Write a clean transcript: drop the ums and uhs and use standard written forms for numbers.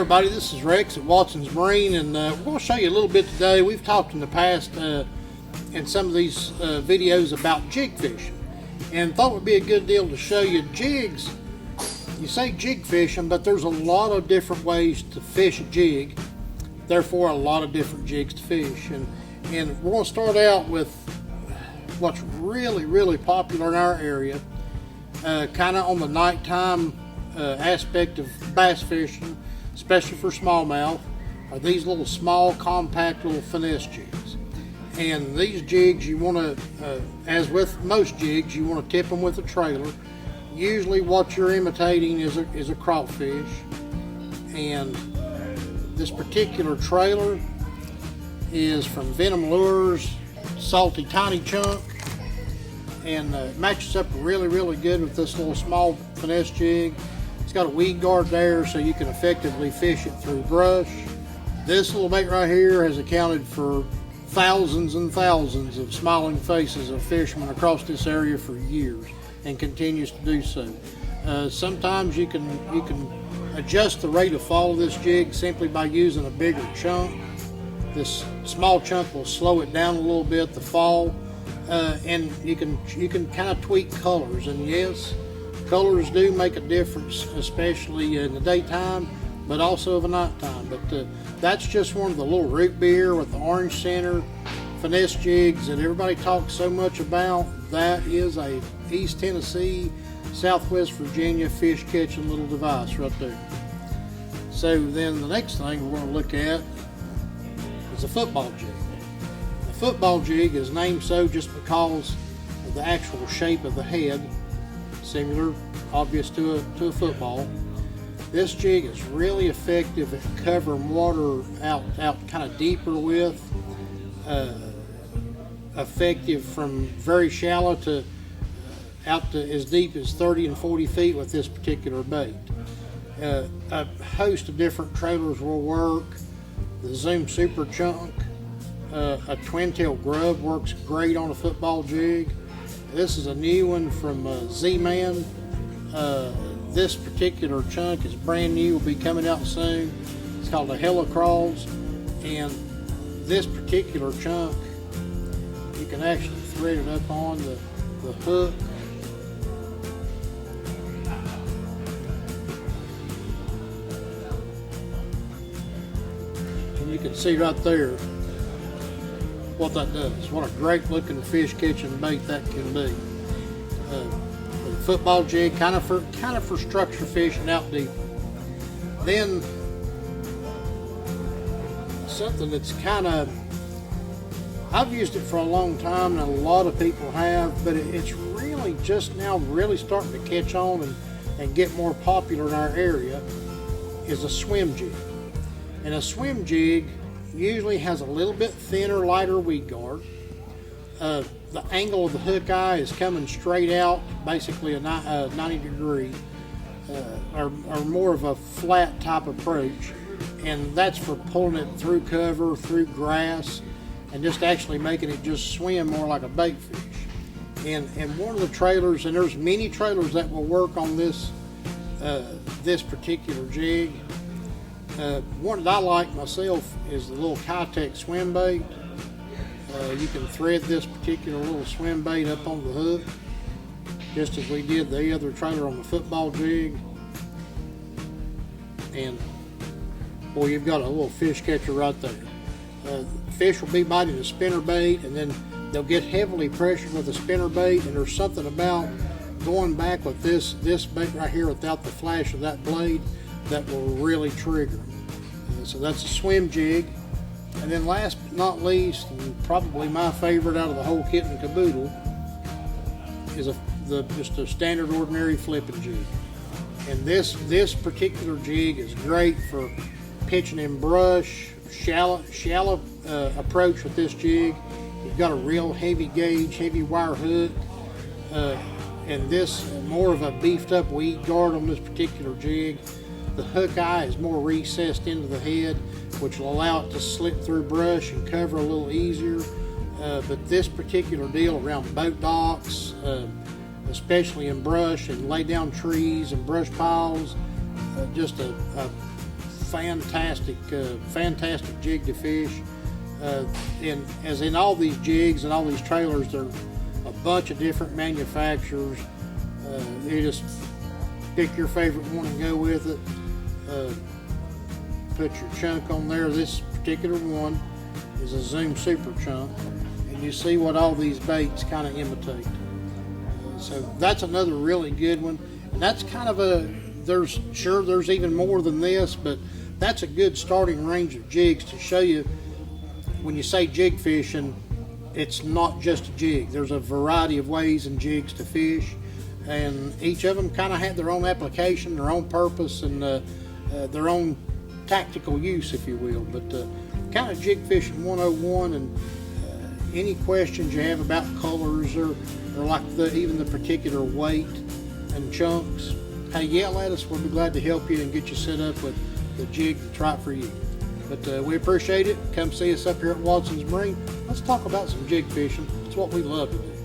everybody, this is Rex at Watson's Marine, and we're going to show you a little bit today. We've talked in the past in some of these videos about jig fishing, and thought it would be a good deal to show you jigs. You say jig fishing, but there's a lot of different ways to fish a jig, therefore a lot of different jigs to fish. And we're going to start out with what's really popular in our area, kind of on the nighttime aspect of bass fishing, especially for smallmouth, are these little small compact little finesse jigs. And these jigs, you want to, as with most jigs, you want to tip them with a trailer. Usually what you're imitating is a crawfish, and this particular trailer is from Venom Lures, Salty Tiny Chunk, and it matches up really good with this little small finesse jig. It's got a weed guard there so you can effectively fish it through brush. This little bait right here has accounted for thousands and thousands of smiling faces of fishermen across this area for years, and continues to do so. Sometimes you can adjust the rate of fall of this jig simply by using a bigger chunk. This small chunk will slow it down a little bit, the fall, and you can kind of tweak colors. And yes, colors do make a difference, especially in the daytime, but also of a nighttime. But that's just one of the little root beer with the orange center finesse jigs that everybody talks so much about. That is a East Tennessee, Southwest Virginia fish catching little device right there. So then the next thing we're going to look at is a football jig. The football jig is named so just because of the actual shape of the head, similar, obvious to a football. This jig is really effective at covering water out kind of deeper with, effective from very shallow to out to as deep as 30 and 40 feet with this particular bait. A host of different trailers will work. The Zoom Super Chunk, a twin tail grub works great on a football jig. This is a new one from Z-Man. This particular chunk is brand new, will be coming out soon. It's called a Helicross, and this particular chunk, you can actually thread it up on the hook. And you can see right there what that does. What a great looking fish catching bait that can be. The football jig, kind of for structure fishing out deep. Then something that's I've used it for a long time, and a lot of people have, but it's really just now really starting to catch on and get more popular in our area, is a swim jig. And a swim jig usually has a little bit thinner, lighter weed guard. The angle of the hook eye is coming straight out, basically a 90 degree, or more of a flat type approach, and that's for pulling it through cover, through grass, and just actually making it just swim more like a bait fish. And one of the trailers, and there's many trailers that will work on this particular jig. One that I like myself is the little Kitech swim bait. You can thread this particular little swim bait up on the hook, just as we did the other trailer on the football jig. And boy, you've got a little fish catcher right there. Fish will be biting a spinner bait, and then they'll get heavily pressured with a spinner bait, and there's something about going back with this bait right here without the flash of that blade that will really trigger them. So that's a swim jig. And then last but not least, and probably my favorite out of the whole kit and caboodle, is just a standard ordinary flipping jig. And this particular jig is great for pitching in brush, shallow approach with this jig. You've got a real heavy gauge, heavy wire hook, and this more of a beefed up weed guard on this particular jig. The hook eye is more recessed into the head, which will allow it to slip through brush and cover a little easier. But this particular deal around boat docks, especially in brush and lay down trees and brush piles, just a fantastic jig to fish. And as in all these jigs and all these trailers, there are a bunch of different manufacturers. You just pick your favorite one and go with it. Put your chunk on there. This particular one is a Zoom Super Chunk, and you see what all these baits kind of imitate. So that's another really good one, and that's kind of there's even more than this, but that's a good starting range of jigs to show you. When you say jig fishing, it's not just a jig. There's a variety of ways and jigs to fish, and each of them kind of have their own application, their own purpose, and their own tactical use, if you will. But kind of jig fishing 101, and any questions you have about colors or like even the particular weight and chunks, hey, yell at us. We'll be glad to help you and get you set up with the jig that's right for you. But we appreciate it. Come see us up here at Watson's Marine. Let's talk about some jig fishing. It's what we love to do.